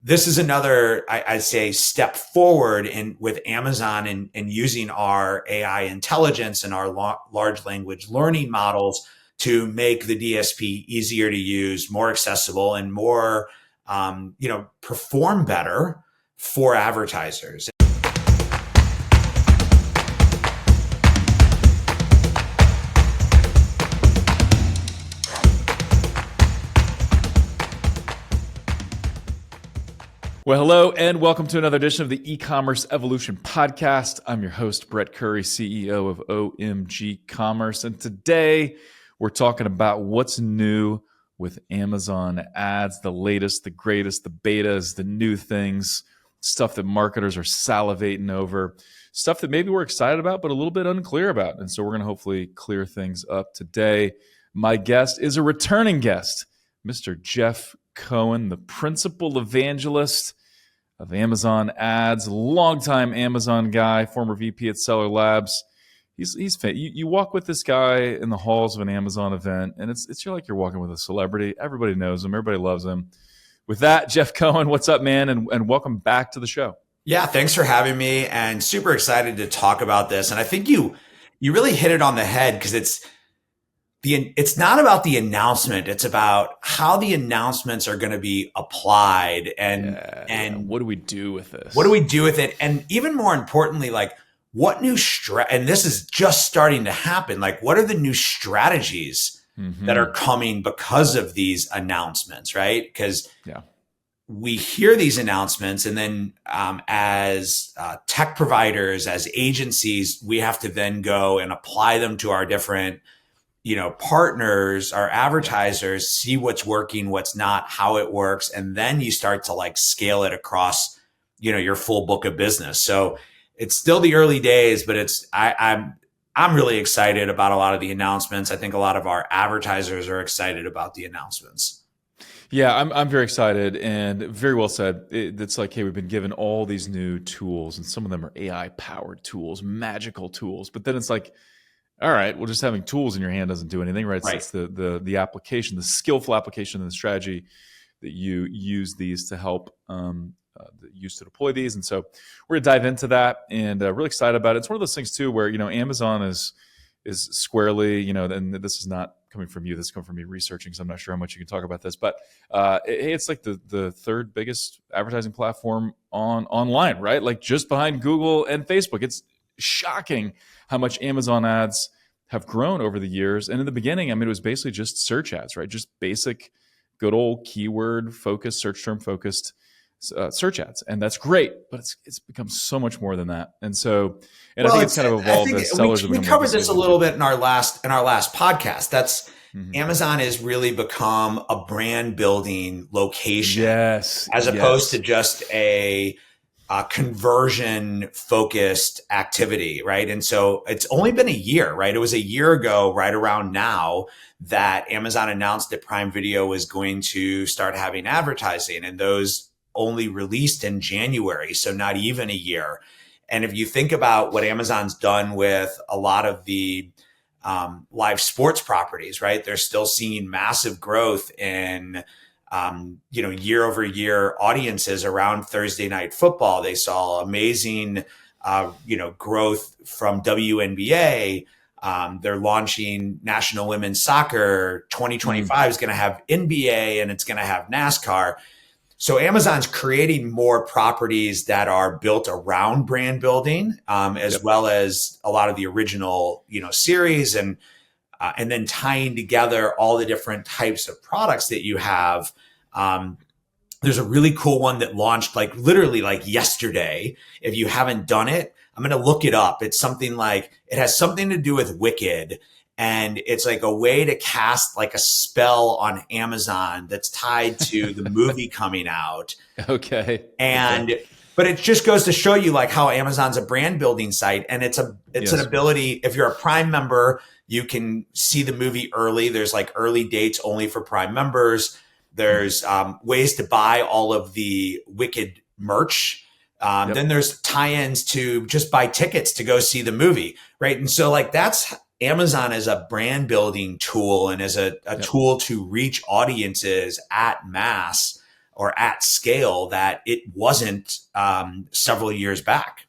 this is another, I'd say, step forward with Amazon and using our AI intelligence and our large language learning models to make the DSP easier to use, more accessible, and more, perform better for advertisers. Well, hello, and welcome to another edition of the E-Commerce Evolution Podcast. I'm your host, Brett Curry, CEO of OMG Commerce. And today we're talking about what's new with Amazon ads, the latest, the greatest, the betas, the new things, stuff that marketers are salivating over, stuff that maybe we're excited about, but a little bit unclear about. And so we're going to hopefully clear things up today. My guest is a returning guest, Mr. Jeff Cohen, the principal evangelist of Amazon ads, longtime Amazon guy, former VP at Seller Labs. You walk with this guy in the halls of an Amazon event, and it's like you're walking with a celebrity. Everybody knows him. Everybody loves him. With that, Jeff Cohen, what's up, man? And welcome back to the show. Yeah, thanks for having me, and super excited to talk about this. And I think you really hit it on the head, because it's not about the announcement. It's about how the announcements are going to be applied and what do we do with this? What do we do with it? And even more importantly, like what new and this is just starting to happen. Like what are the new strategies that are coming because of these announcements, right? Because we hear these announcements, and then as tech providers, as agencies, we have to then go and apply them to our different partners, our advertisers, see what's working, what's not, how it works. And then you start to like scale it across, your full book of business. So it's still the early days, but I'm really excited about a lot of the announcements. I think a lot of our advertisers are excited about the announcements. Yeah, I'm very excited, and very well said. It's like, hey, we've been given all these new tools, and some of them are AI powered tools, magical tools. But then it's like, all right, well, just having tools in your hand doesn't do anything, right? So it's the application, the skillful application, and the strategy that you use these to help use to deploy these. And so we're gonna dive into that, and really excited about it. It's one of those things too, where Amazon is squarely, and this is not coming from you. This is coming from me researching, so I'm not sure how much you can talk about this. But it's like the third biggest advertising platform online, right? Like just behind Google and Facebook. It's shocking how much Amazon ads have grown over the years. And in the beginning, it was basically just search ads, right? Just basic, good old keyword focused, search term focused search ads. And that's great, but it's become so much more than that. And so, I think it's kind of evolved as sellers. We covered this a little bit in our last podcast. That's Amazon has really become a brand building location, as opposed to just a conversion focused activity, right? And so it's only been a year, right? It was a year ago, right around now, that Amazon announced that Prime Video was going to start having advertising, and those only released in January, so not even a year. And if you think about what Amazon's done with a lot of the live sports properties, right? They're still seeing massive growth in year over year audiences around Thursday night football. They saw amazing, growth from WNBA. They're launching National Women's Soccer. 2025 is going to have NBA, and it's going to have NASCAR. So Amazon's creating more properties that are built around brand building, as well as a lot of the original, series, and then tying together all the different types of products that you have. There's a really cool one that launched literally yesterday. If you haven't done it, I'm going to look it up. It's something like, it has something to do with Wicked. And it's like a way to cast like a spell on Amazon that's tied to the movie coming out. Okay. But it just goes to show you like how Amazon's a brand building site. And it's an ability, if you're a Prime member, you can see the movie early. There's like early dates only for Prime members. There's ways to buy all of the Wicked merch. Then there's tie-ins to just buy tickets to go see the movie, right? And so like that's Amazon as a brand building tool and as a tool to reach audiences at mass or at scale that it wasn't several years back.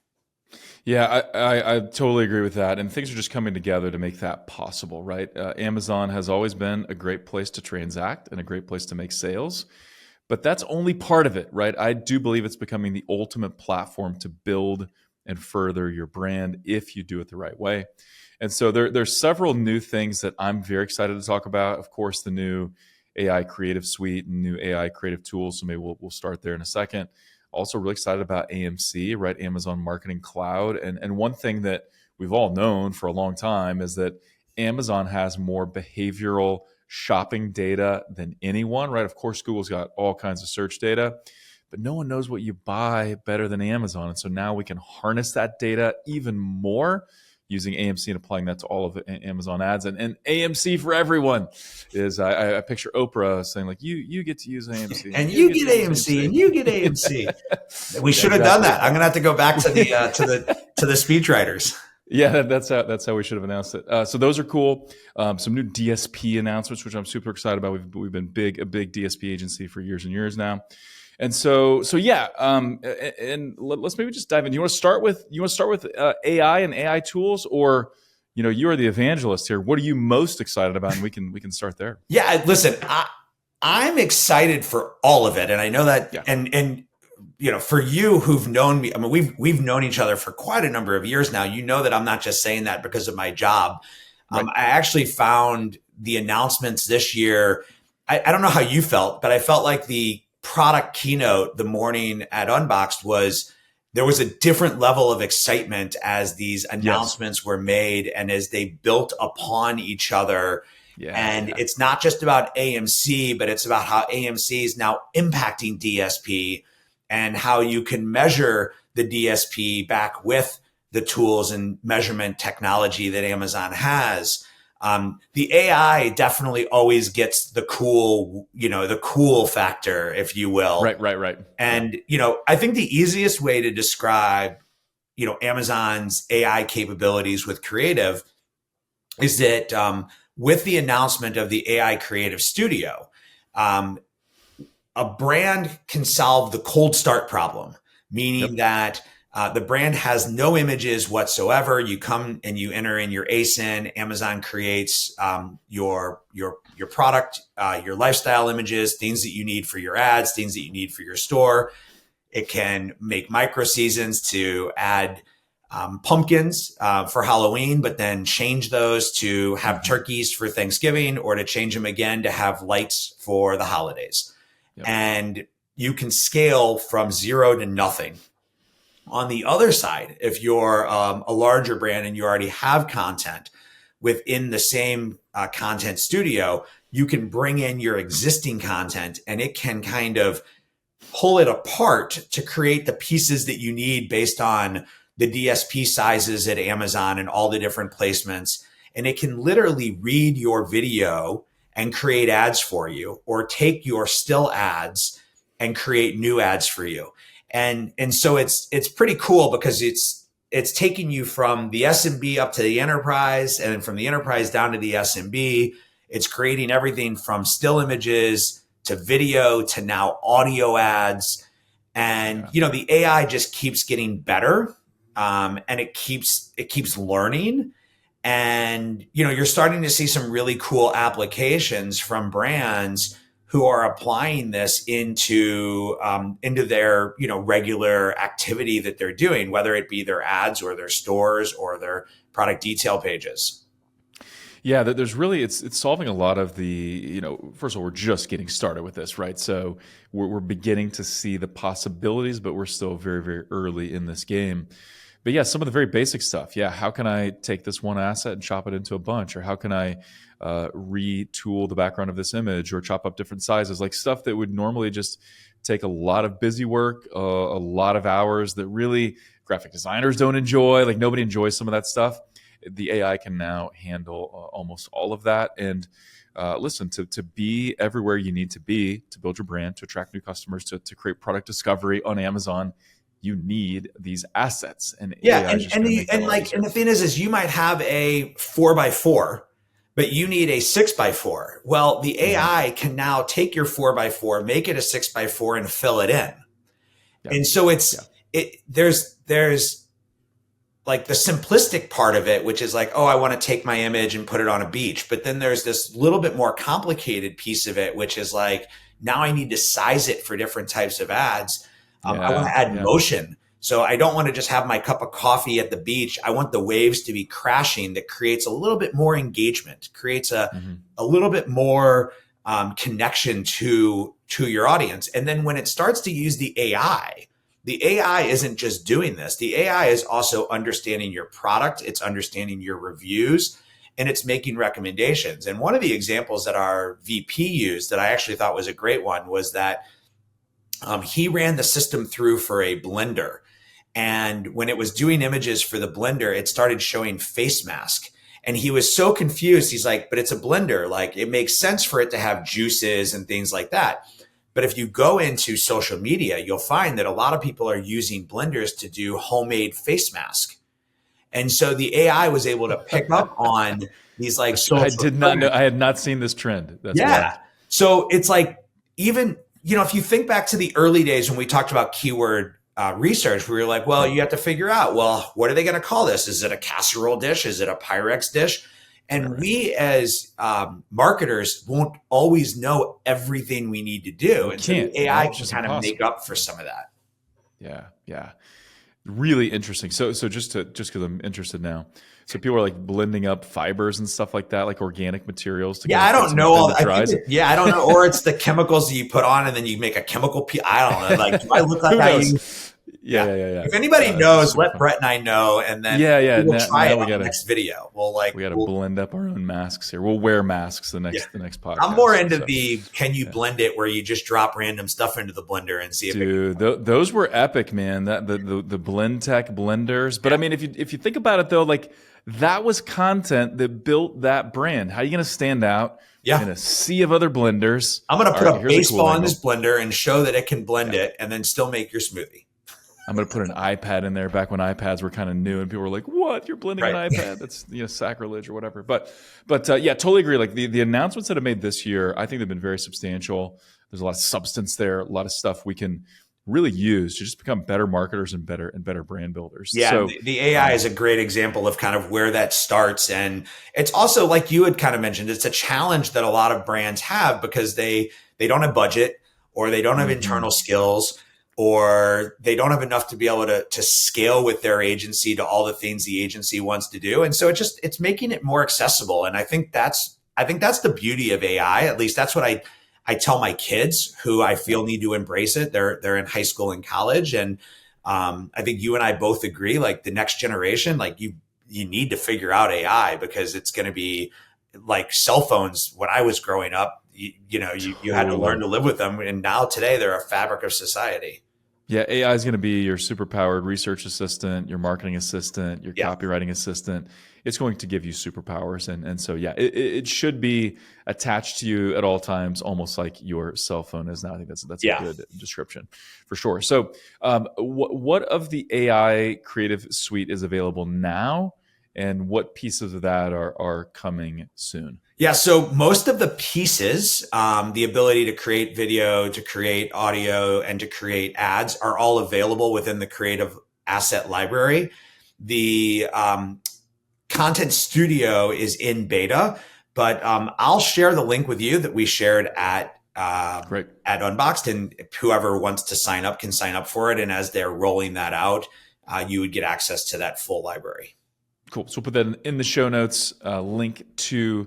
Yeah, I totally agree with that. And things are just coming together to make that possible, right? Amazon has always been a great place to transact and a great place to make sales. But that's only part of it, right? I do believe it's becoming the ultimate platform to build and further your brand if you do it the right way. And so there's several new things that I'm very excited to talk about. Of course, the new AI creative suite and new AI creative tools. So maybe we'll start there in a second. Also really excited about AMC, right? Amazon Marketing Cloud. And one thing that we've all known for a long time is that Amazon has more behavioral shopping data than anyone, right? Of course, Google's got all kinds of search data, but no one knows what you buy better than Amazon. And so now we can harness that data even more using AMC and applying that to all of Amazon ads. And AMC for everyone is, I picture Oprah saying like, you get to use AMC. And you get AMC, and you get AMC. We should have done that. I'm going to have to go back to the to the speechwriters. Yeah, that's how we should have announced it. So those are cool. Some new DSP announcements, which I'm super excited about. We've been a big DSP agency for years and years now. And so yeah, and let's maybe just dive in. You want to start with AI and AI tools, or you are the evangelist here. What are you most excited about? And we can start there. Yeah, listen, I'm excited for all of it, and I know that. Yeah. And for you who've known me, I mean, we've known each other for quite a number of years now. You know that I'm not just saying that because of my job. Right. I actually found the announcements this year. I don't know how you felt, but I felt like the product keynote the morning at Unboxed there was a different level of excitement as these announcements were made and as they built upon each other. It's not just about AMC, but it's about how AMC is now impacting DSP and how you can measure the DSP back with the tools and measurement technology that Amazon has. The AI definitely always gets the cool factor, if you will. Right. And, I think the easiest way to describe, Amazon's AI capabilities with creative is that with the announcement of the AI Creative Studio, a brand can solve the cold start problem, meaning that the brand has no images whatsoever. You come and you enter in your ASIN. Amazon creates your product, your lifestyle images, things that you need for your ads, things that you need for your store. It can make micro seasons to add pumpkins for Halloween, but then change those to have turkeys for Thanksgiving, or to change them again to have lights for the holidays. Yep. And you can scale from 0 to nothing. On the other side, if you're a larger brand and you already have content within the same content studio, you can bring in your existing content and it can kind of pull it apart to create the pieces that you need based on the DSP sizes at Amazon and all the different placements. And it can literally read your video and create ads for you, or take your still ads and create new ads for you. And so it's pretty cool because it's taking you from the SMB up to the enterprise, and then from the enterprise down to the SMB. It's creating everything from still images to video to now audio ads. And, the AI just keeps getting better. And it keeps learning. And, you're starting to see some really cool applications from brands who are applying this into their, regular activity that they're doing, whether it be their ads or their stores or their product detail pages. Yeah, there's really, it's solving a lot of the, first of all, we're just getting started with this, right? So we're beginning to see the possibilities, but we're still very, very early in this game. But yeah, some of the very basic stuff. Yeah, how can I take this one asset and chop it into a bunch? Or how can I retool the background of this image, or chop up different sizes? Like stuff that would normally just take a lot of busy work, a lot of hours that really graphic designers don't enjoy. Like nobody enjoys some of that stuff. The AI can now handle almost all of that. And listen, to be everywhere you need to be to build your brand, to attract new customers, to create product discovery on Amazon, you need these assets. And the thing is you might have a 4x4 but you need a 6x4. Well, the AI can now take your 4x4, make it a 6x4 and fill it in. Yeah. And so there's like the simplistic part of it, which is like, oh, I want to take my image and put it on a beach. But then there's this little bit more complicated piece of it, which is like, now I need to size it for different types of ads. I want to add motion. So I don't want to just have my cup of coffee at the beach. I want the waves to be crashing. That creates a little bit more engagement, creates a little bit more connection to your audience. And then when it starts to use the AI isn't just doing this. The AI is also understanding your product. It's understanding your reviews, and it's making recommendations. And one of the examples that our VP used that I actually thought was a great one was that he ran the system through for a blender. And when it was doing images for the blender, it started showing face mask. And he was so confused. He's like, but it's a blender. Like, it makes sense for it to have juices and things like that. But if you go into social media, you'll find that a lot of people are using blenders to do homemade face mask. And so the AI was able to pick up on these like social. I did not know. I had not seen this trend. That's wild. So it's like, even, if you think back to the early days when we talked about keyword research, we were like, well, you have to figure out, well, what are they going to call this? Is it a casserole dish? Is it a Pyrex dish? And we as marketers won't always know everything we need to do. And so the AI can kind of make up for some of that. Yeah. Really interesting. So just because I'm interested now. So people are like blending up fibers and stuff like that, like organic materials. I don't know all that. I don't know. Or it's the chemicals that you put on and then you make a chemical I don't know. Like, do I look like I use? Yeah. If anybody knows, let Brett and I know, and then we'll try it on the next video. We got to blend up our own masks here. We'll wear masks the next podcast. I'm more into can you blend it where you just drop random stuff into the blender and see if those were epic, man. That the blend tech blenders. But I mean, if you think about it though, like that was content that built that brand. How are you going to stand out? In a sea of other blenders? I'm going to put a baseball in this blender and show that it can blend it, and then still make your smoothie. I'm going to put an iPad in there back when iPads were kind of new and people were like, what? You're blending an iPad? That's sacrilege or whatever. But totally agree. Like the announcements that have made this year, I think they've been very substantial. There's a lot of substance there, a lot of stuff we can really use to just become better marketers and better brand builders. Yeah, so, the AI is a great example of kind of where that starts. And it's also, like you had kind of mentioned, it's a challenge that a lot of brands have because they don't have budget, or they don't have internal skills, or they don't have enough to be able to scale with their agency to all the things the agency wants to do. And so it's making it more accessible. And I think that's the beauty of AI. At least that's what I tell my kids, who I feel need to embrace it. They're in high school and college. And I think you and I both agree, like the next generation, like you need to figure out AI, because it's going to be like cell phones. When I was growing up, you had to learn to live with them. And now today they're a fabric of society. Yeah, AI is going to be your superpowered research assistant, your marketing assistant, your copywriting assistant. It's going to give you superpowers. And so, it should be attached to you at all times, almost like your cell phone is now. I think that's a good description for sure. So what of the AI creative suite is available now, and what pieces of that are coming soon? Yeah, so most of the pieces, the ability to create video, to create audio, and to create ads are all available within the Creative Asset Library. The Content Studio is in beta, but I'll share the link with you that we shared at Unboxed, and whoever wants to sign up can sign up for it. And as they're rolling that out, you would get access to that full library. Cool. So we'll put that in the show notes, link to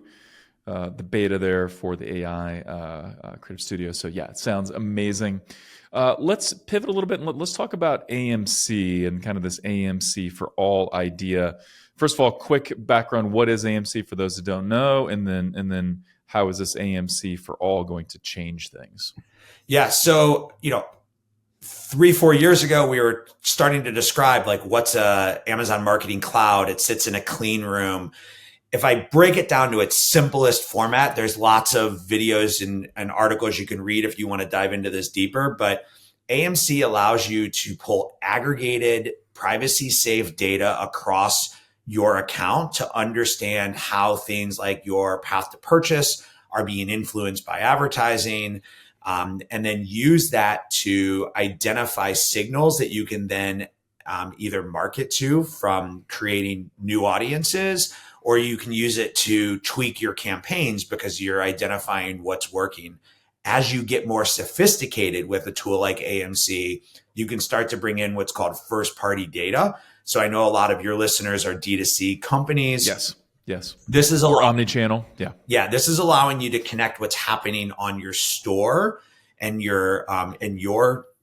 the beta there for the AI Creative Studio. So it sounds amazing. Let's pivot a little bit and let's talk about AMC and kind of this AMC for all idea. First of all, quick background: what is AMC for those that don't know, and then how is this AMC for all going to change things? Yeah, so 3-4 years ago, we were starting to describe like what's a Amazon Marketing Cloud. It sits in a clean room. If I break it down to its simplest format, there's lots of videos and articles you can read if you want to dive into this deeper. But AMC allows you to pull aggregated, privacy-safe data across your account to understand how things like your path to purchase are being influenced by advertising, and then use that to identify signals that you can then either market to from creating new audiences, or you can use it to tweak your campaigns because you're identifying what's working. As you get more sophisticated with a tool like AMC, you can start to bring in what's called first party data. So I know a lot of your listeners are D2C companies. Yes. This is or omni-channel. Yeah. This is allowing you to connect what's happening on your store and your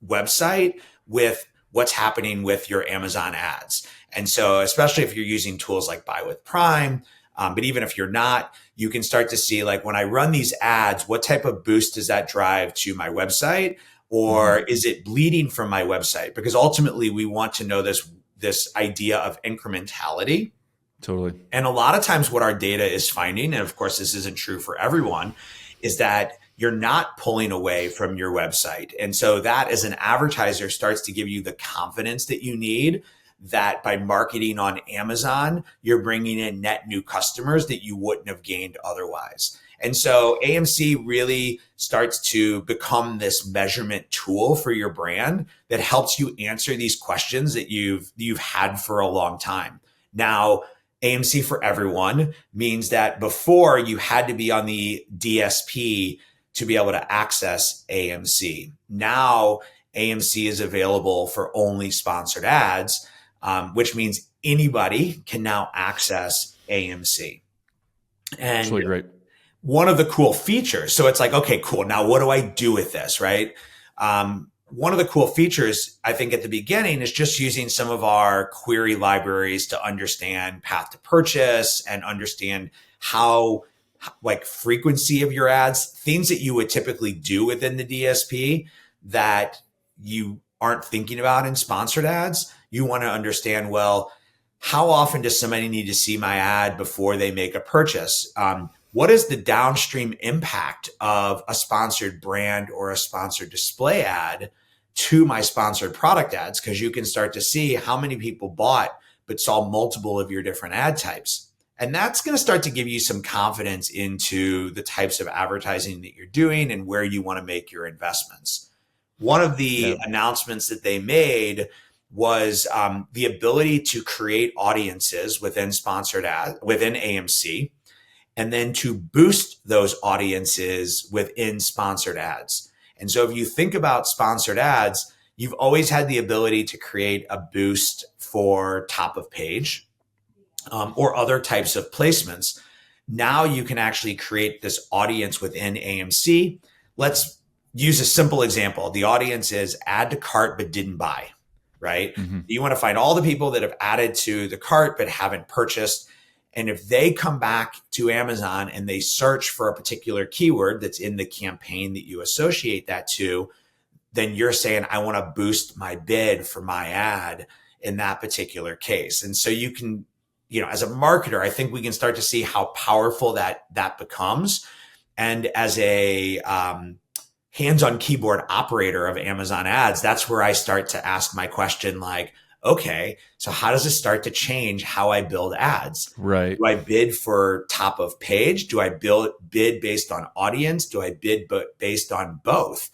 website with what's happening with your Amazon ads. And so, especially if you're using tools like Buy with Prime, but even if you're not, you can start to see, like, when I run these ads, what type of boost does that drive to my website? Or is it bleeding from my website? Because ultimately we want to know this idea of incrementality. Totally. And a lot of times what our data is finding, and of course this isn't true for everyone, is that you're not pulling away from your website. And so that, as an advertiser, starts to give you the confidence that you need that by marketing on Amazon, you're bringing in net new customers that you wouldn't have gained otherwise. And so AMC really starts to become this measurement tool for your brand that helps you answer these questions that you've had for a long time. Now, AMC for everyone means that before you had to be on the DSP to be able to access AMC. Now AMC is available for only sponsored ads, which means anybody can now access AMC. And it's really great. One of the cool features, so it's like, okay, cool. Now what do I do with this, right? One of the cool features, I think, at the beginning is just using some of our query libraries to understand path to purchase and understand how, like, frequency of your ads, things that you would typically do within the DSP that you aren't thinking about in sponsored ads. You want to understand, well, how often does somebody need to see my ad before they make a purchase? What is the downstream impact of a sponsored brand or a sponsored display ad to my sponsored product ads? Because you can start to see how many people bought but saw multiple of your different ad types. And that's going to start to give you some confidence into the types of advertising that you're doing and where you want to make your investments. One of the announcements that they made was the ability to create audiences within sponsored ads, within AMC, and then to boost those audiences within sponsored ads. And so if you think about sponsored ads, you've always had the ability to create a boost for top of page or other types of placements. Now you can actually create this audience within AMC. Let's use a simple example. The audience is add to cart but didn't buy, right? You want to find all the people that have added to the cart but haven't purchased. And if they come back to Amazon and they search for a particular keyword that's in the campaign that you associate that to, then you're saying, I want to boost my bid for my ad in that particular case. And so you can, as a marketer, I think we can start to see how powerful that becomes. And as a hands-on keyboard operator of Amazon ads, that's where I start to ask my question, like, okay, so how does this start to change how I build ads? Right. Do I bid for top of page? Do I bid based on audience? Do I bid based on both?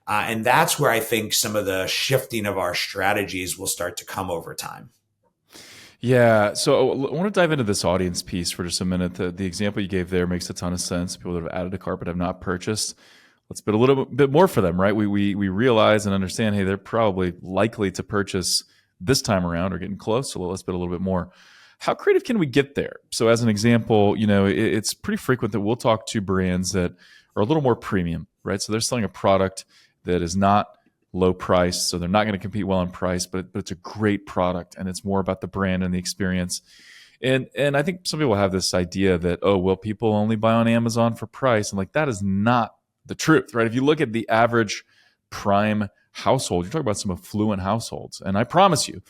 And that's where I think some of the shifting of our strategies will start to come over time. Yeah. So I want to dive into this audience piece for just a minute. The example you gave there makes a ton of sense. People that have added a cart but have not purchased. Let's bid a little bit more for them, right? We realize and understand, hey, they're probably likely to purchase this time around or getting close. So let's bid a little bit more. How creative can we get there? So as an example, it's pretty frequent that we'll talk to brands that are a little more premium, right? So they're selling a product that is not low price. So they're not going to compete well on price, but it's a great product and it's more about the brand and the experience. And I think some people have this idea that, oh, well, people only buy on Amazon for price. And like, that is not the truth, right? If you look at the average Prime household, you're talking about some affluent households. And I promise you,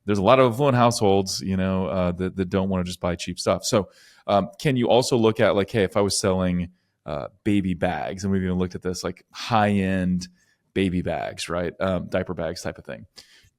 there's a lot of affluent households, that don't want to just buy cheap stuff. So can you also look at, like, hey, if I was selling baby bags, and we've even looked at this, like high-end baby bags, right? Diaper bags type of thing.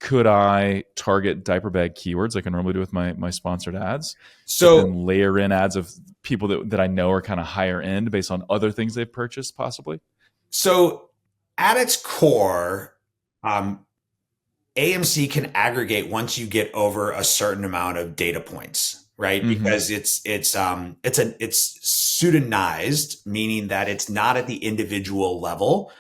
could I target diaper bag keywords like I normally do with my sponsored ads? But So then layer in ads of people that I know are kind of higher end based on other things they've purchased, possibly? So at its core, AMC can aggregate once you get over a certain amount of data points, right? Because it's pseudonymized, meaning that it's not at the individual level.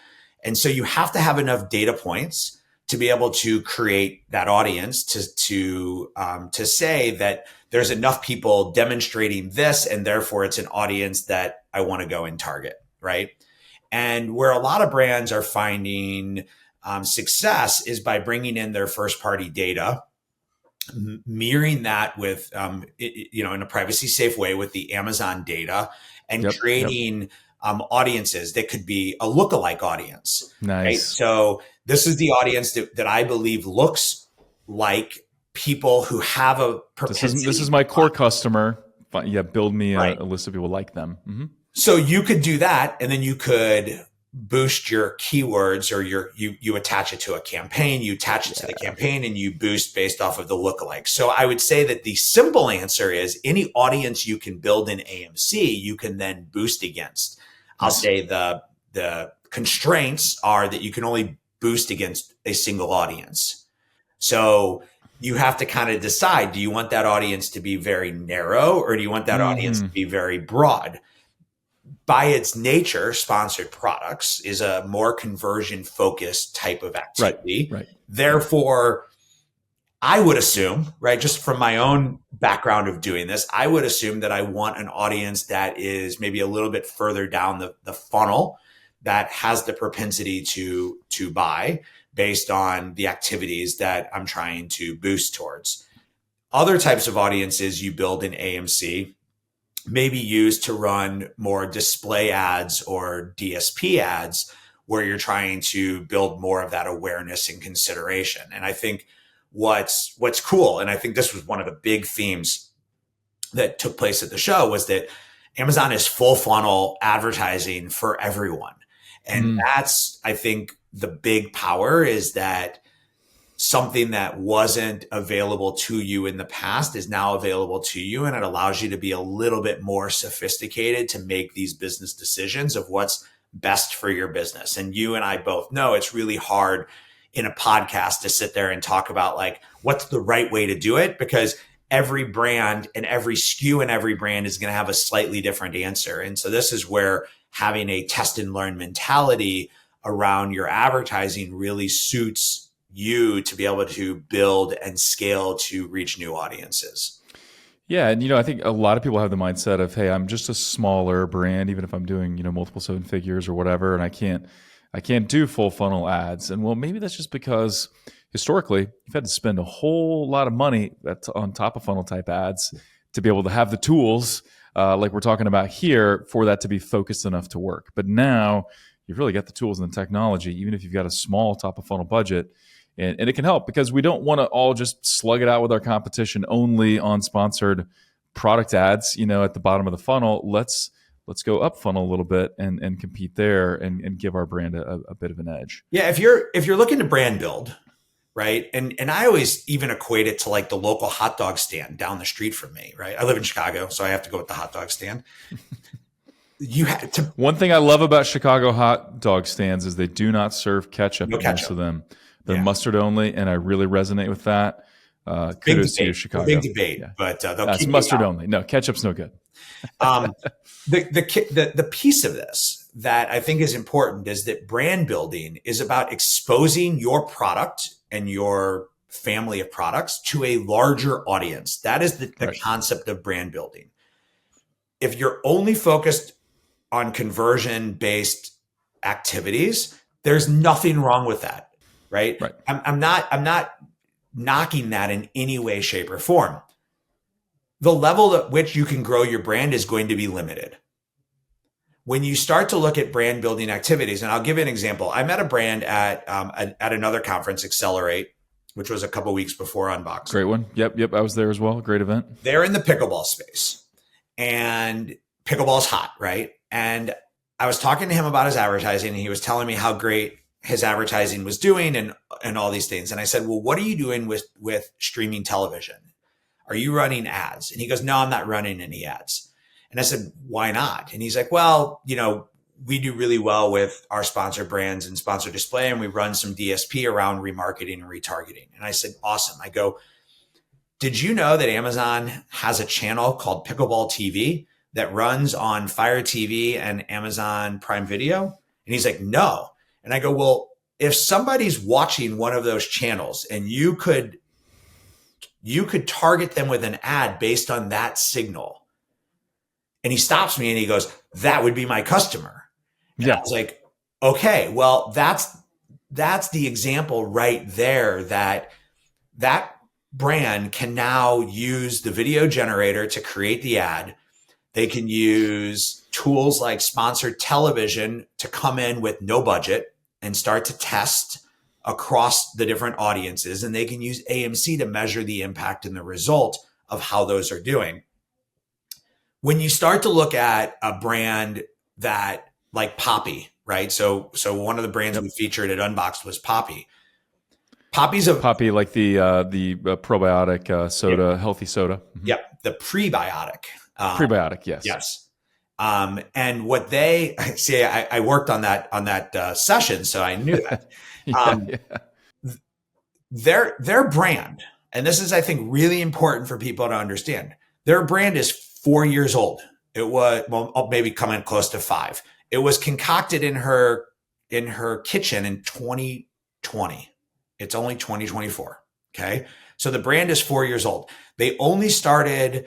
And so you have to have enough data points to be able to create that audience to say that there's enough people demonstrating this, and therefore it's an audience that I want to go and target, right? And where a lot of brands are finding success is by bringing in their first party data, mirroring that with, in a privacy safe way with the Amazon data, and creating audiences that could be a lookalike audience. Nice. Right? So this is the audience that I believe looks like people who have a propensity. This is my core customer. Yeah, build me a list of people like them. Mm-hmm. So you could do that, and then you could boost your keywords, or you attach it to a campaign, you attach it to the campaign, and you boost based off of the lookalike. So I would say that the simple answer is any audience you can build in AMC, you can then boost against. I'll say the constraints are that you can only boost against a single audience. So you have to kind of decide, do you want that audience to be very narrow, or do you want that audience to be very broad? By its nature, sponsored products is a more conversion focused type of activity. Right. Therefore, I would assume, right, just from my own background of doing this, I would assume that I want an audience that is maybe a little bit further down the funnel, that has the propensity to buy based on the activities that I'm trying to boost towards. Other types of audiences you build in AMC maybe used to run more display ads or DSP ads, where you're trying to build more of that awareness and consideration. And I think what's cool, and I think this was one of the big themes that took place at the show, was that Amazon is full funnel advertising for everyone. And that's, I think, the big power, is that something that wasn't available to you in the past is now available to you. And it allows you to be a little bit more sophisticated to make these business decisions of what's best for your business. And you and I both know it's really hard in a podcast to sit there and talk about like, what's the right way to do it? Because every brand and every SKU and every brand is going to have a slightly different answer. And so this is where having a test and learn mentality around your advertising really suits you to be able to build and scale to reach new audiences. Yeah. And, I think a lot of people have the mindset of, hey, I'm just a smaller brand, even if I'm doing, multiple seven figures or whatever, and I can't do full funnel ads. And well, maybe that's just because historically you've had to spend a whole lot of money on top of funnel type ads to be able to have the tools like we're talking about here for that to be focused enough to work. But now you've really got the tools and the technology, even if you've got a small top of funnel budget. And it can help, because we don't want to all just slug it out with our competition only on sponsored product ads, at the bottom of the funnel. Let's go up funnel a little bit and compete there and give our brand a bit of an edge. Yeah. If you're looking to brand build, right. And I always even equate it to like the local hot dog stand down the street from me, right? I live in Chicago, so I have to go with the hot dog stand. You have to. One thing I love about Chicago hot dog stands is they do not serve ketchup. No ketchup. Most of them. They're mustard only, and I really resonate with that. Kudos to you, Chicago. Big debate, but they'll keep mustard only. No, ketchup's no good. The piece of this that I think is important is that brand building is about exposing your product and your family of products to a larger audience. That is the concept of brand building. If you're only focused on conversion-based activities, there's nothing wrong with that. Right. I'm not knocking that in any way, shape, or form. The level at which you can grow your brand is going to be limited. When you start to look at brand building activities, and I'll give you an example. I met a brand at another conference, Accelerate, which was a couple of weeks before Unbox. Great one. Yep. I was there as well. Great event. They're in the pickleball space, and pickleball's hot, right? And I was talking to him about his advertising, and he was telling me how great his advertising was doing and all these things. And I said, well, what are you doing with streaming television? Are you running ads? And he goes, no, I'm not running any ads. And I said, why not? And he's like, well, we do really well with our sponsor brands and sponsor display, and we run some DSP around remarketing and retargeting. And I said, awesome. I go, did you know that Amazon has a channel called Pickleball TV that runs on Fire TV and Amazon Prime Video? And he's like, no. And I go, well, if somebody's watching one of those channels and you could target them with an ad based on that signal. And he stops me and he goes, that would be my customer. And yeah. I was like, okay, well, that's the example right there that brand can now use the video generator to create the ad. They can use tools like sponsored television to come in with no budget and start to test across the different audiences. And they can use AMC to measure the impact and the result of how those are doing. When you start to look at a brand that like Poppy, right? So one of the brands we featured at Unboxed was Poppy. Poppy like the probiotic soda, healthy soda. Mm-hmm. Yep, the prebiotic. Prebiotic, yes. Yes. And what they see, I worked on that session, so I knew that. Their brand, and this is, I think, really important for people to understand. Their brand is 4 years old. It was, well, maybe coming close to 5. It was concocted in her kitchen in 2020. It's only 2024. Okay. So the brand is 4 years old. They only started,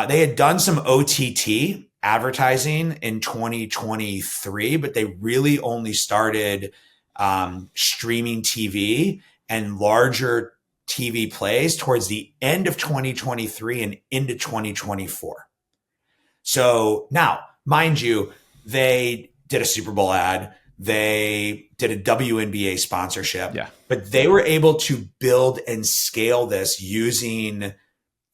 they had done some OTT advertising in 2023, but they really only started streaming TV and larger TV plays towards the end of 2023 and into 2024. So now, mind you, they did a Super Bowl ad. They did a WNBA sponsorship, but they were able to build and scale this using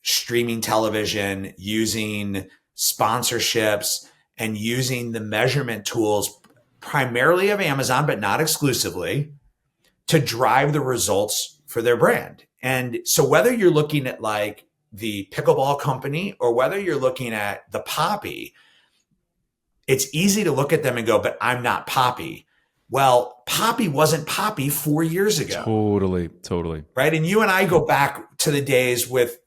streaming television, using sponsorships, and using the measurement tools primarily of Amazon, but not exclusively, to drive the results for their brand. And so whether you're looking at like the pickleball company or whether you're looking at the Poppy, it's easy to look at them and go, but I'm not Poppy. Well, Poppy wasn't Poppy 4 years ago. Totally. Right. And you and I go back to the days with,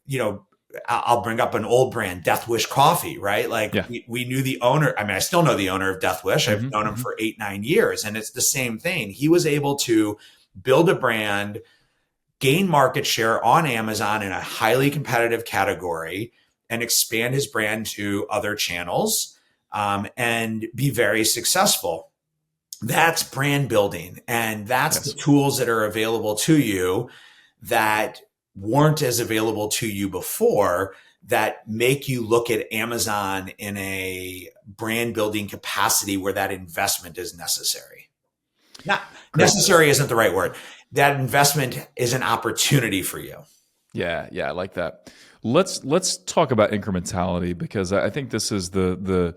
I'll bring up an old brand, Death Wish Coffee, right? Like we knew the owner. I mean, I still know the owner of Death Wish. I've known him for 8-9 years. And it's the same thing. He was able to build a brand, gain market share on Amazon in a highly competitive category, and expand his brand to other channels, and be very successful. That's brand building. And that's the tools that are available to you that weren't as available to you before, that make you look at Amazon in a brand building capacity where that investment is necessary. Not necessary isn't the right word. That investment is an opportunity for you. Yeah, I like that. Let's talk about incrementality, because I think this is the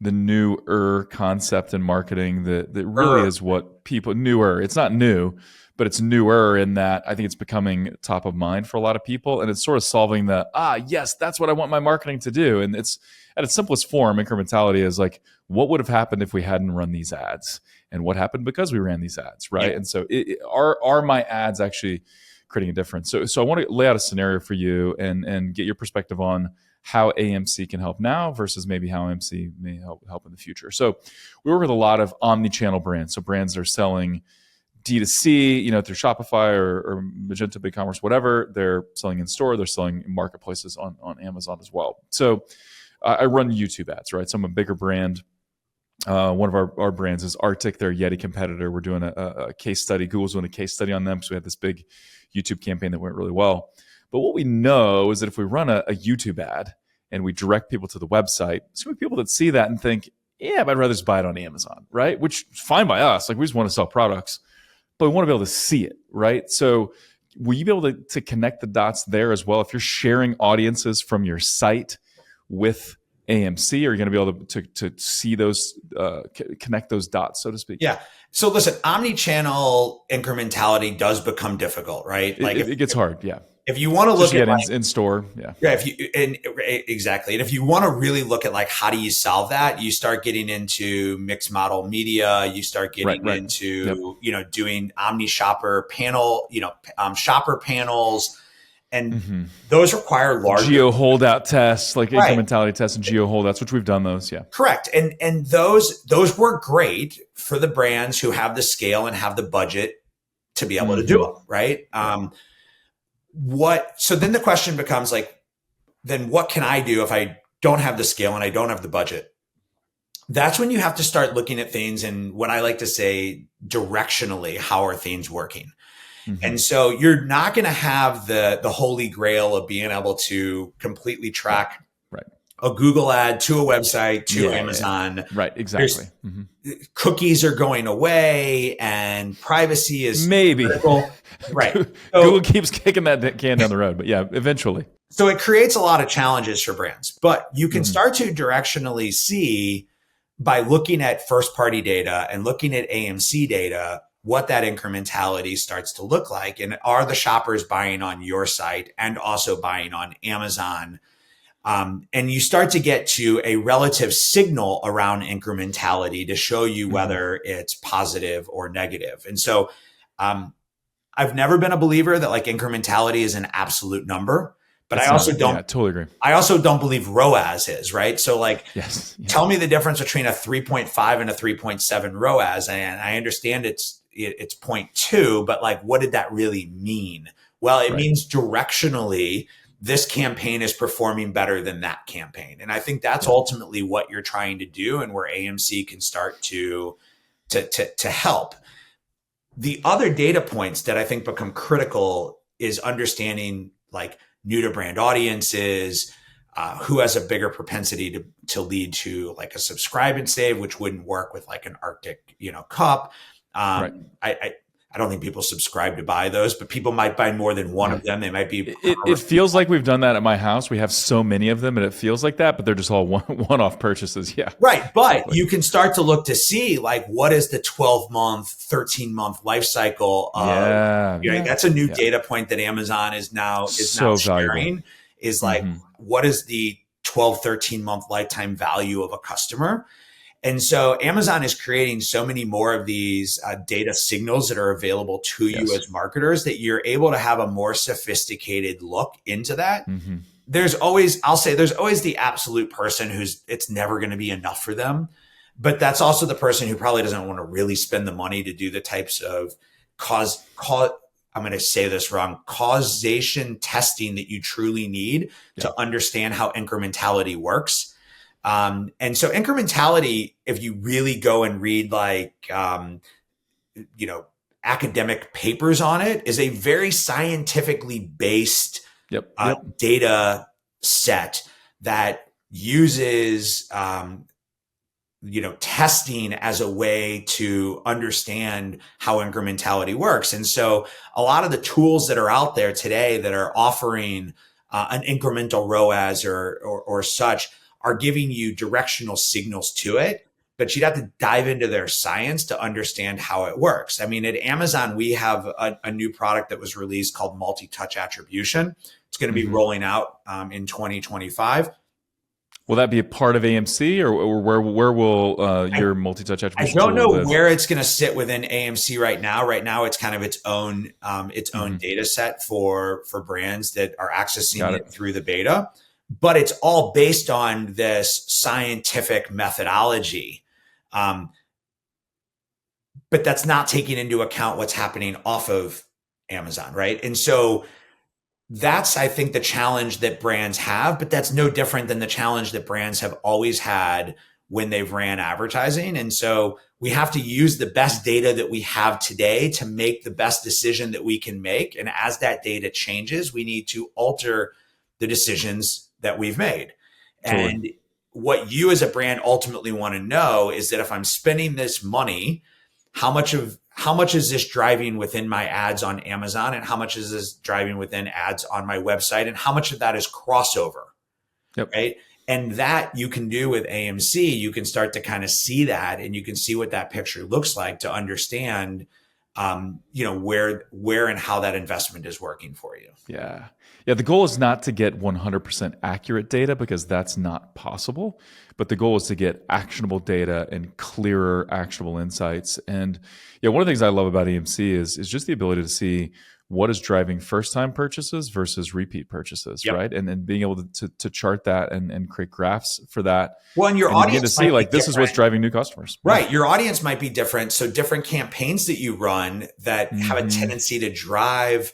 newer concept in marketing that really is what people newer. It's not new, but it's newer in that I think it's becoming top of mind for a lot of people, and it's sort of solving the yes, that's what I want my marketing to do. And it's at its simplest form, incrementality is like, what would have happened if we hadn't run these ads, and what happened because we ran these ads, right? Yeah. And so are my ads actually creating a difference? So I want to lay out a scenario for you and get your perspective on how AMC can help now versus maybe how AMC may help in the future. So we work with a lot of omni-channel brands. So brands that are selling D2C, through Shopify or Magento BigCommerce, whatever. They're selling in store, they're selling in marketplaces on Amazon as well. So I run YouTube ads, right? So I'm a bigger brand. One of our brands is Arctic. They're a Yeti competitor. We're doing a case study. Google's doing a case study on them because we had this big YouTube campaign that went really well. But what we know is that if we run a YouTube ad and we direct people to the website, so many people that see that and think, yeah, but I'd rather just buy it on Amazon, right? Which is fine by us. Like, we just want to sell products, but we want to be able to see it, right? So will you be able to connect the dots there as well? If you're sharing audiences from your site with AMC? Are you going to be able to see those, connect those dots, so to speak? Yeah. So listen, omni-channel incrementality does become difficult, right? Like It gets hard. Yeah. if you want to look Especially at like, in store. Yeah. yeah, if you and exactly, and if you want to really look at like how do you solve that, you start getting into mixed model media. You start getting Right. into doing omni shopper panel, shopper panels, and those require larger geo holdout tests, like right. incrementality tests and geo holdouts, which we've done those. Yeah, correct. And those work great for the brands who have the scale and have the budget to be able to do them. Right. So then the question becomes like, then what can I do if I don't have the scale and I don't have the budget? That's when you have to start looking at things and what I like to say directionally, how are things working? And so you're not going to have the holy grail of being able to completely track a Google ad to a website to Amazon. Yeah. Right. Exactly. Cookies are going away and privacy is maybe critical. Right. Google keeps kicking that can down the road, but yeah, eventually. So it creates a lot of challenges for brands, but you can start to directionally see by looking at first party data and looking at AMC data, what that incrementality starts to look like. And are the shoppers buying on your site and also buying on Amazon? And you start to get to a relative signal around incrementality to show you whether it's positive or negative. And so I've never been a believer that like incrementality is an absolute number. But I also don't totally agree. I also don't believe ROAS is, right? So like, tell me the difference between a 3.5 and a 3.7 ROAS. And I understand it's 0.2, but like, what did that really mean? Well, it means directionally, this campaign is performing better than that campaign. And I think that's ultimately what you're trying to do and where AMC can start to help. The other data points that I think become critical is understanding like new to brand audiences, who has a bigger propensity to lead to like a subscribe and save, which wouldn't work with like an Arctic, cup. I don't think people subscribe to buy those, but people might buy more than one of them. They might be. It feels like we've done that at my house. We have so many of them and it feels like that, but they're just all one-off purchases. Yeah. Right. But you can start to look to see like, what is the 12-month, 13-month life cycle of, that's a new data point that Amazon is now sharing is like, what is the 12, 13-month lifetime value of a customer? And so Amazon is creating so many more of these data signals that are available to you as marketers that you're able to have a more sophisticated look into that. There's always the absolute person it's never going to be enough for them. But that's also the person who probably doesn't want to really spend the money to do the types of I'm going to say this wrong, causation testing that you truly need to understand how incrementality works. And so incrementality, if you really go and read like, academic papers on it, is a very scientifically based data set that uses, testing as a way to understand how incrementality works. And so a lot of the tools that are out there today that are offering an incremental ROAS or such are giving you directional signals to it, but you'd have to dive into their science to understand how it works. I mean, at Amazon, we have a new product that was released called multi-touch attribution. It's going to be rolling out in 2025. Will that be a part of AMC or where will your multi-touch attribution? I don't know where it's going to sit within AMC right now. Right now, it's kind of its own data set for brands that are accessing it through the beta. But it's all based on this scientific methodology. But that's not taking into account what's happening off of Amazon, right? And so that's, I think, the challenge that brands have, but that's no different than the challenge that brands have always had when they've ran advertising. And so we have to use the best data that we have today to make the best decision that we can make. And as that data changes, we need to alter the decisions that we've made. Totally. And what you as a brand ultimately want to know is that if I'm spending this money, how much is this driving within my ads on Amazon, and how much is this driving within ads on my website, and how much of that is crossover, right? And that you can do with AMC. You can start to kind of see that, and you can see what that picture looks like to understand, where and how that investment is working for you. Yeah. Yeah. The goal is not to get 100% accurate data, because that's not possible. But the goal is to get actionable data and clearer, actionable insights. And yeah, one of the things I love about EMC is just the ability to see what is driving first-time purchases versus repeat purchases, Yep. right? And being able to chart that and create graphs for that. Well, and your and you begin audience to see, like, this is what's driving new customers. Right. Your audience might be different. So different campaigns that you run that have a tendency to drive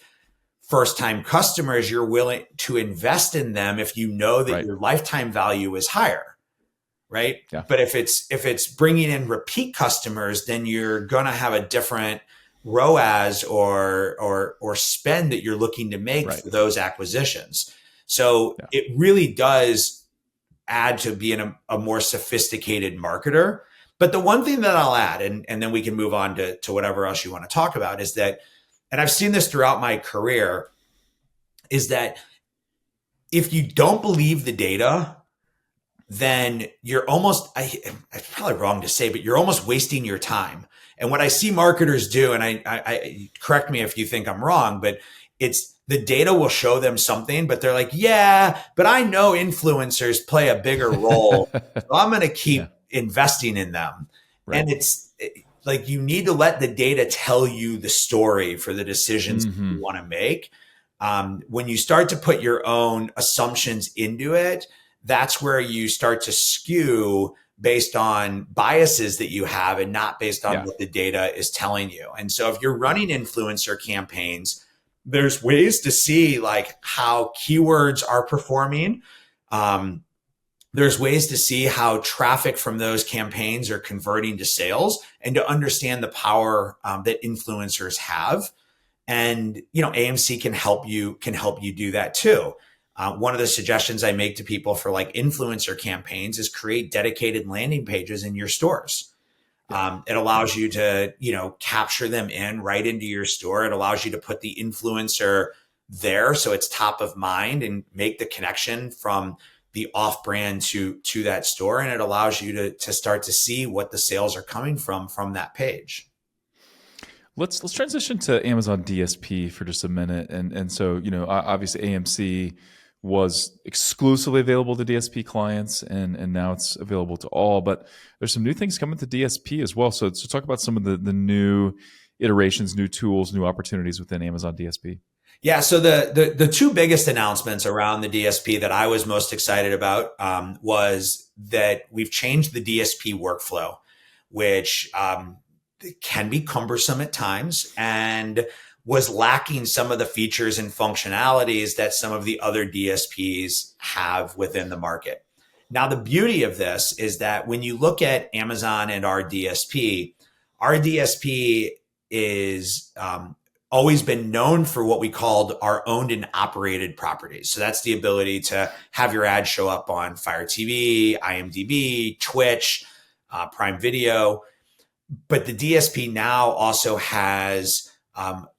first-time customers, you're willing to invest in them if you know that your lifetime value is higher, right? Yeah. But if it's bringing in repeat customers, then you're going to have a different ROAS or spend that you're looking to make for those acquisitions. So it really does add to being a more sophisticated marketer. But the one thing that I'll add, and then we can move on to whatever else you want to talk about, is that, and I've seen this throughout my career, is that if you don't believe the data, then you're almost, it's probably wrong to say, but you're almost wasting your time. And what I see marketers do, and I correct me if you think I'm wrong, but it's the data will show them something, but they're like, yeah, but I know influencers play a bigger role, so I'm going to keep investing in them. And it's like, you need to let the data tell you the story for the decisions you want to make. When you start to put your own assumptions into it, that's where you start to skew based on biases that you have and not based on what the data is telling you. And so if you're running influencer campaigns, there's ways to see like how keywords are performing. There's ways to see how traffic from those campaigns are converting to sales, and to understand the power that influencers have. And, AMC can help you do that too. One of the suggestions I make to people for like influencer campaigns is create dedicated landing pages in your stores. It allows you to, capture them right into your store. It allows you to put the influencer there, so it's top of mind, and make the connection from the off brand to that store. And it allows you to start to see what the sales are coming from that page. Let's transition to Amazon DSP for just a minute. And so, obviously AMC was exclusively available to DSP clients, and now it's available to all. But there's some new things coming to DSP as well. So talk about some of the new iterations, new tools, new opportunities within Amazon DSP. Yeah, so the two biggest announcements around the DSP that I was most excited about was that we've changed the DSP workflow, which can be cumbersome at times and was lacking some of the features and functionalities that some of the other DSPs have within the market. Now, the beauty of this is that when you look at Amazon and our DSP is always been known for what we called our owned and operated properties. So that's the ability to have your ad show up on Fire TV, IMDb, Twitch, Prime Video. But the DSP now also has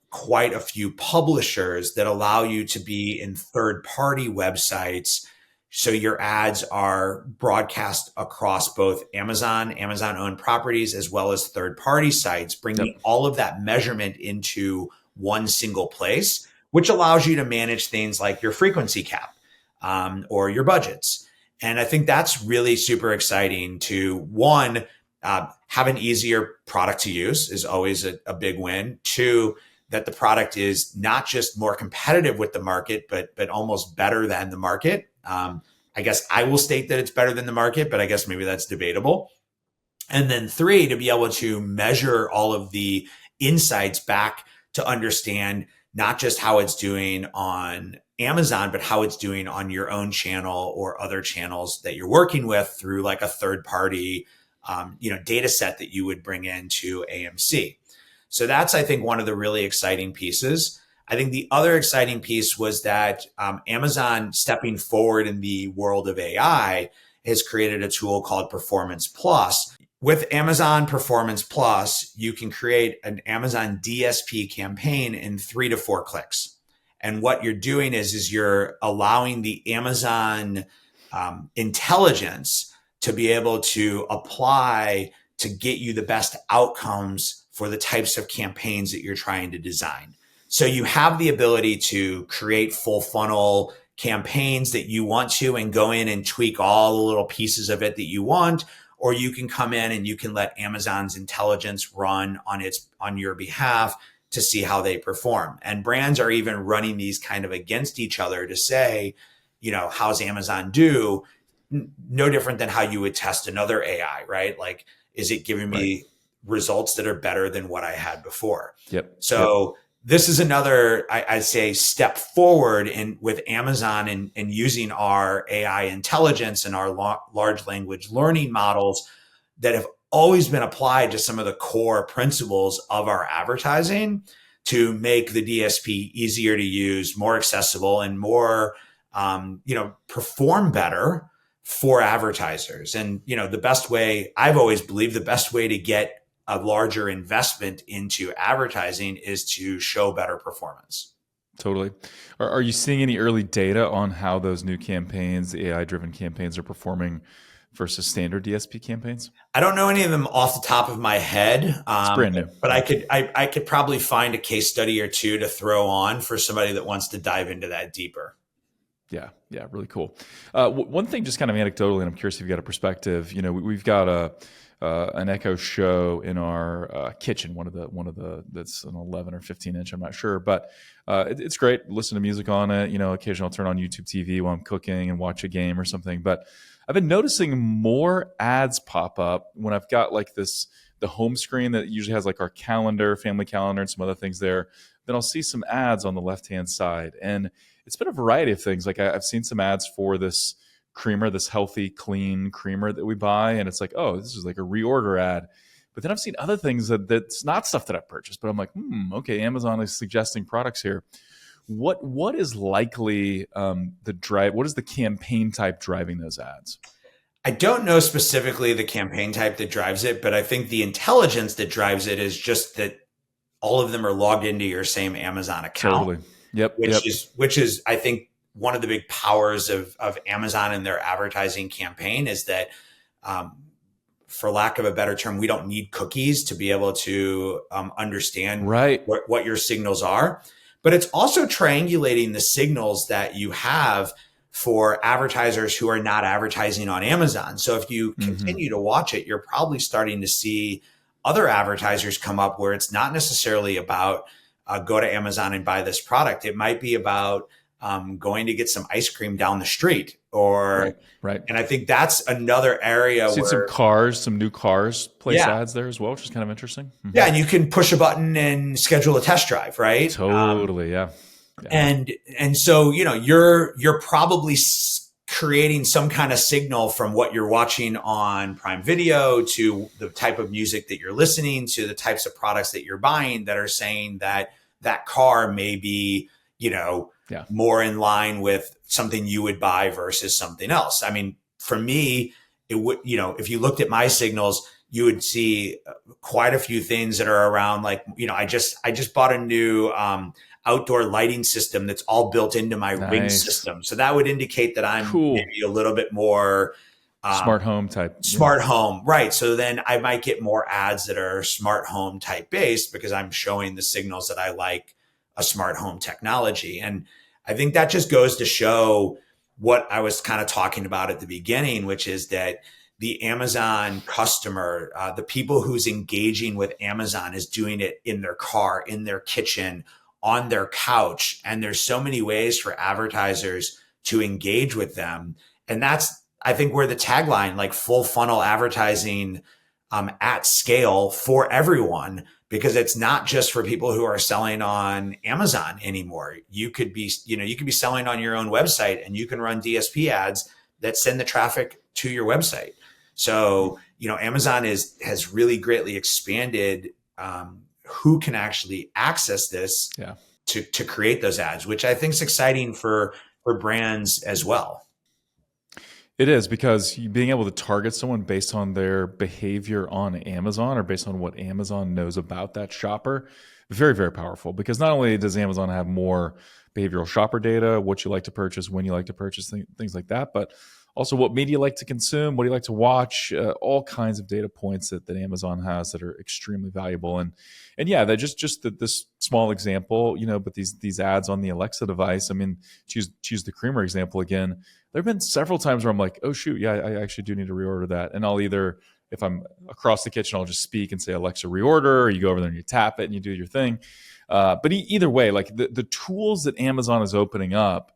quite a few publishers that allow you to be in third-party websites. So your ads are broadcast across both Amazon-owned properties, as well as third-party sites, bringing all of that measurement into one single place, which allows you to manage things like your frequency cap or your budgets. And I think that's really super exciting to, one, have an easier product to use is always a big win. Two, that the product is not just more competitive with the market, but almost better than the market. I guess I will state that it's better than the market, but I guess maybe that's debatable. And then three, to be able to measure all of the insights back to understand not just how it's doing on Amazon, but how it's doing on your own channel or other channels that you're working with through like a third party data set that you would bring into AMC. So that's, I think, one of the really exciting pieces. I think the other exciting piece was that Amazon, stepping forward in the world of AI, has created a tool called Performance Plus. With Amazon Performance Plus, you can create an Amazon DSP campaign in 3 to 4 clicks. And what you're doing is you're allowing the Amazon intelligence to be able to apply to get you the best outcomes for the types of campaigns that you're trying to design. So you have the ability to create full funnel campaigns that you want to and go in and tweak all the little pieces of it that you want, or you can come in and you can let Amazon's intelligence run on your behalf to see how they perform. And brands are even running these kind of against each other to say, how's Amazon do? No different than how you would test another AI, right? Like, is it giving me results that are better than what I had before? So this is another, I'd say, step forward with Amazon and using our AI intelligence and our large language learning models that have always been applied to some of the core principles of our advertising to make the DSP easier to use, more accessible, and more, perform better for advertisers. And, the best way, I've always believed the best way to get a larger investment into advertising is to show better performance. Totally. Are you seeing any early data on how those new campaigns, the AI-driven campaigns, are performing versus standard DSP campaigns? I don't know any of them off the top of my head. It's brand new. But I could probably find a case study or two to throw on for somebody that wants to dive into that deeper. Yeah, really cool. One thing, just kind of anecdotally, and I'm curious if you've got a perspective. We've got an Echo Show in our kitchen, one of the that's an 11 or 15 inch, I'm not sure, but it's great. Listen to music on it. Occasionally I'll turn on YouTube TV while I'm cooking and watch a game or something. But I've been noticing more ads pop up when I've got like the home screen that usually has like our calendar, family calendar, and some other things there. Then I'll see some ads on the left-hand side, and it's been a variety of things. Like I've seen some ads for this creamer, this healthy, clean creamer that we buy, and it's like, oh, this is like a reorder ad. But then I've seen other things that's not stuff that I've purchased, but I'm like, okay, Amazon is suggesting products here. What is likely the drive? What is the campaign type driving those ads? I don't know specifically the campaign type that drives it, but I think the intelligence that drives it is just that all of them are logged into your same Amazon account. Totally. Yep. Which is, I think, one of the big powers of Amazon and their advertising campaign is that, for lack of a better term, we don't need cookies to be able to understand what your signals are. But it's also triangulating the signals that you have for advertisers who are not advertising on Amazon. So if you continue to watch it, you're probably starting to see other advertisers come up where it's not necessarily about go to Amazon and buy this product. It might be about going to get some ice cream down the street, or right. And I think that's another area where some new cars place ads there as well, which is kind of interesting. Yeah, and you can push a button and schedule a test drive, right? Totally, yeah. And so you're probably creating some kind of signal from what you're watching on Prime Video to the type of music that you're listening to, the types of products that you're buying, that are saying that car may be, more in line with something you would buy versus something else. I mean, for me, it would, if you looked at my signals, you would see quite a few things that are around, like, I just bought a new outdoor lighting system that's all built into my Ring system. So that would indicate that I'm maybe a little bit more smart home type. Smart home, right? So then I might get more ads that are smart home type based because I'm showing the signals that I like a smart home technology. And I think that just goes to show what I was kind of talking about at the beginning, which is that the Amazon customer, the people who's engaging with Amazon, is doing it in their car, in their kitchen, on their couch. And there's so many ways for advertisers to engage with them. And that's, I think, where the tagline, like full funnel advertising at scale for everyone, because it's not just for people who are selling on Amazon anymore. You could be selling on your own website, and you can run DSP ads that send the traffic to your website. So, Amazon has really greatly expanded who can actually access this to create those ads, which I think is exciting for brands as well. It is, because being able to target someone based on their behavior on Amazon, or based on what Amazon knows about that shopper, very, very powerful. Because not only does Amazon have more behavioral shopper data, what you like to purchase, when you like to purchase, things like that. But also what media you like to consume, what do you like to watch, all kinds of data points that Amazon has that are extremely valuable. And yeah, that this small example, but these ads on the Alexa device, I mean, choose the creamer example again. There have been several times where I'm like, oh shoot, yeah, I actually do need to reorder that. And I'll either, if I'm across the kitchen, I'll just speak and say, Alexa, reorder, or you go over there and you tap it and you do your thing. But either way, like the tools that Amazon is opening up,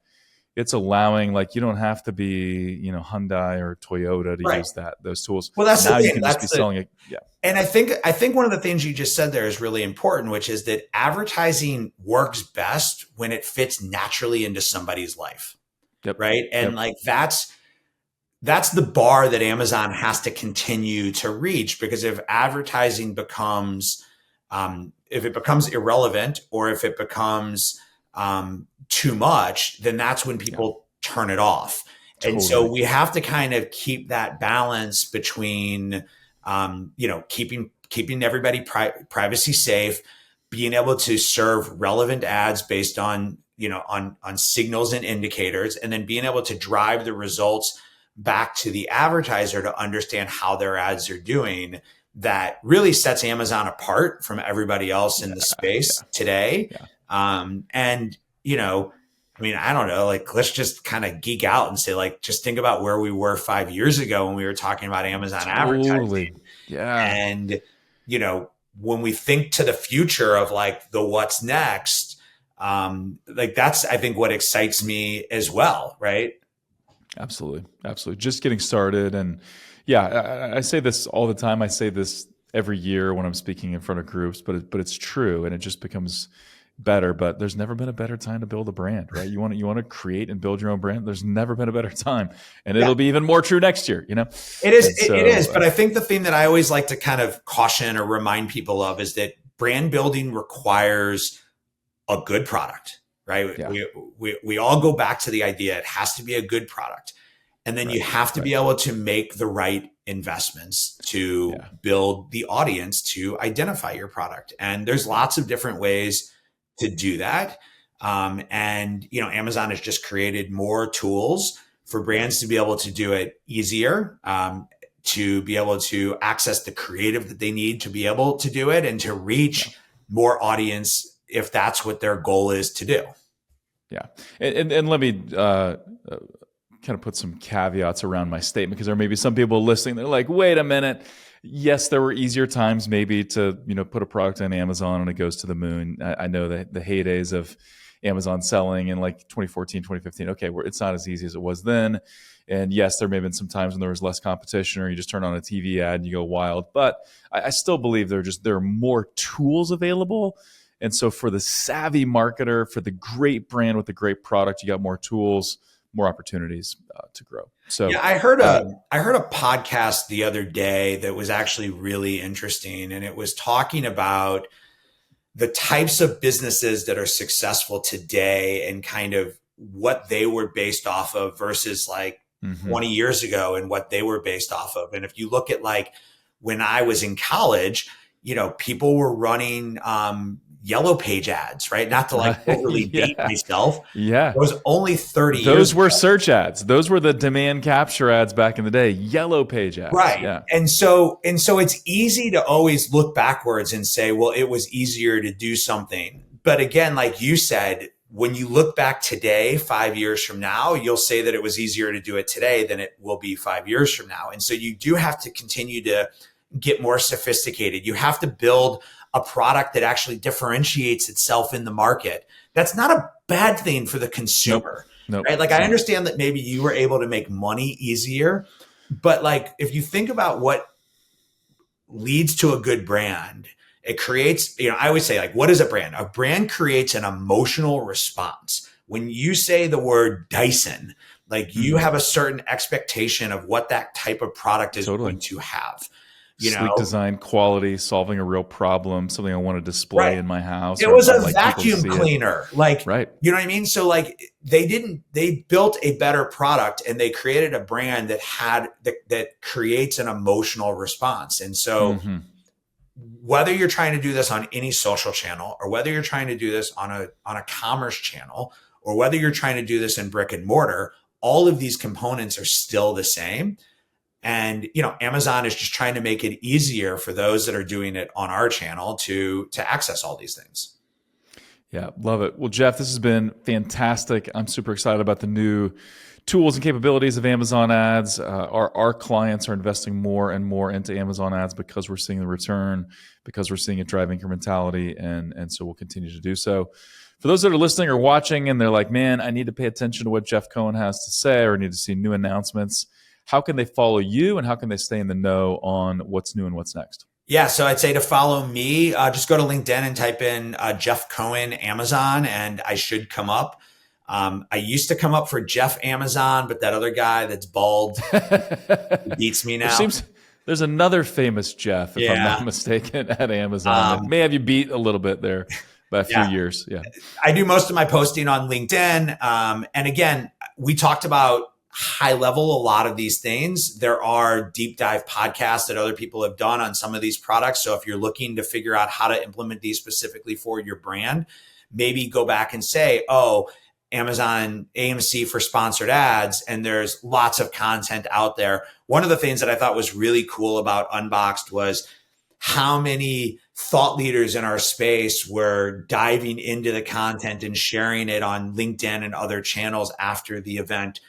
it's allowing, like, you don't have to be, Hyundai or Toyota to use those tools. Well, that's now the thing. You can just be selling it. Yeah. And I think one of the things you just said there is really important, which is that advertising works best when it fits naturally into somebody's life. Yep. Right. And like, that's the bar that Amazon has to continue to reach, because if advertising becomes, if it becomes irrelevant, or if it becomes, too much, then that's when people turn it off. Totally. And so we have to kind of keep that balance between, keeping everybody privacy safe, being able to serve relevant ads based on, on signals and indicators, and then being able to drive the results back to the advertiser to understand how their ads are doing. That really sets Amazon apart from everybody else in the space today. And, I mean, I don't know, like, let's just kind of geek out and say, like, just think about where we were 5 years ago when we were talking about Amazon advertising. Yeah. And, when we think to the future of like the what's next, like, that's, I think, what excites me as well. Right. Absolutely. Just getting started. And yeah, I say this all the time. I say this every year when I'm speaking in front of groups, but it's true, and it just becomes better. But there's never been a better time to build a brand, right? You want to create and build your own brand. There's never been a better time, and it'll be even more true next year. It is. It is. But I think the thing that I always like to kind of caution or remind people of is that brand building requires a good product, right? Yeah. We all go back to the idea it has to be a good product, and then you have to be able to make the right investments to build the audience to identify your product. And there's lots of different ways to do that. And, Amazon has just created more tools for brands to be able to do it easier, to be able to access the creative that they need to be able to do it, and to reach more audience if that's what their goal is to do. Yeah. And let me kind of put some caveats around my statement, because there may be some people listening, they're like, wait a minute. Yes, there were easier times maybe to, put a product on Amazon and it goes to the moon. I know that the heydays of Amazon selling in like 2014, 2015, okay, it's not as easy as it was then. And yes, there may have been some times when there was less competition, or you just turn on a TV ad and you go wild. But I still believe there are more tools available. And so for the savvy marketer, for the great brand with a great product, you got more tools, more opportunities to grow. So yeah, I heard a podcast the other day that was actually really interesting, and it was talking about the types of businesses that are successful today and kind of what they were based off of versus like 20 years ago and what they were based off of. And if you look at like when I was in college, people were running Yellow Page ads, right? Not to like overly date myself. Yeah. It was only 30 years Those were ago. search ads. Those were the demand capture ads back in the day. Yellow Page ads. Right. Yeah. And so it's easy to always look backwards and say, well, it was easier to do something. But again, like you said, when you look back today, 5 years from now, you'll say that it was easier to do it today than it will be 5 years from now. And so you do have to continue to get more sophisticated. You have to build a product that actually differentiates itself in the market. That's not a bad thing for the consumer, right? Like, I understand that maybe you were able to make money easier, but like, if you think about what leads to a good brand, it creates, I always say, like, what is a brand? A brand creates an emotional response. When you say the word Dyson, like, you have a certain expectation of what that type of product is going to have. Sleek design, quality, solving a real problem, something I want to display in my house. It was a vacuum cleaner. Like, you know what I mean? So like, they built a better product, and they created a brand that creates an emotional response. And so whether you're trying to do this on any social channel, or whether you're trying to do this on a commerce channel, or whether you're trying to do this in brick and mortar, all of these components are still the same. And, Amazon is just trying to make it easier for those that are doing it on our channel to access all these things. Yeah, love it. Well, Jeff, this has been fantastic. I'm super excited about the new tools and capabilities of Amazon ads. Our clients are investing more and more into Amazon ads because we're seeing the return, because we're seeing it drive incrementality, and so we'll continue to do so. For those that are listening or watching and they're like, man, I need to pay attention to what Jeff Cohen has to say, or need to see new announcements, how can they follow you and how can they stay in the know on what's new and what's next? Yeah, so I'd say to follow me, just go to LinkedIn and type in Jeff Cohen Amazon, and I should come up. I used to come up for Jeff Amazon, but that other guy that's bald beats me now. There's another famous Jeff, if I'm not mistaken, at Amazon that may have you beat a little bit there by a few years. Yeah, I do most of my posting on LinkedIn. And again, we talked about high level a lot of these things. There are deep dive podcasts that other people have done on some of these products. So if you're looking to figure out how to implement these specifically for your brand, maybe go back and say, oh, Amazon AMC for sponsored ads, and there's lots of content out there. One of the things that I thought was really cool about Unboxed was how many thought leaders in our space were diving into the content and sharing it on LinkedIn and other channels after the event.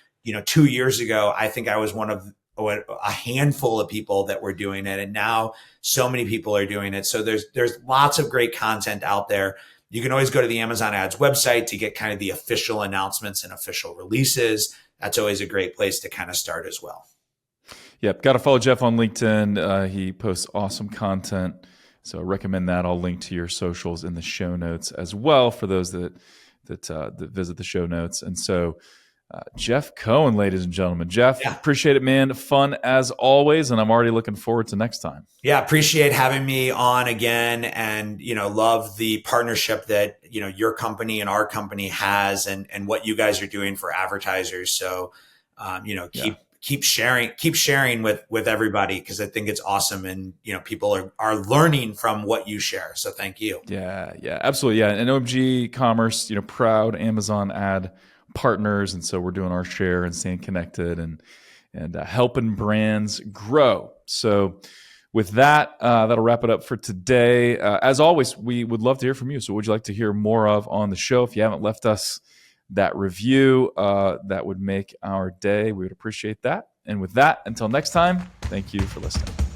2 years ago, I think I was one of a handful of people that were doing it. And now so many people are doing it. So there's lots of great content out there. You can always go to the Amazon Ads website to get kind of the official announcements and official releases. That's always a great place to kind of start as well. Yep. Got to follow Jeff on LinkedIn. He posts awesome content. So I recommend that. I'll link to your socials in the show notes as well for those that visit the show notes. And so Jeff Cohen, ladies and gentlemen. Jeff, appreciate it, man. Fun as always, and I'm already looking forward to next time. Yeah, appreciate having me on again, and love the partnership that your company and our company has, and what you guys are doing for advertisers. So, keep sharing with everybody, because I think it's awesome, and people are learning from what you share. So thank you. Yeah, absolutely. Yeah, and OMG Commerce, proud Amazon ad partners, and so we're doing our share and staying connected and helping brands grow. So with that, that'll wrap it up for today. As always, we would love to hear from you. So what would you like to hear more of on the show? If you haven't left us that review, that would make our day. We would appreciate that. And with that, until next time, thank you for listening.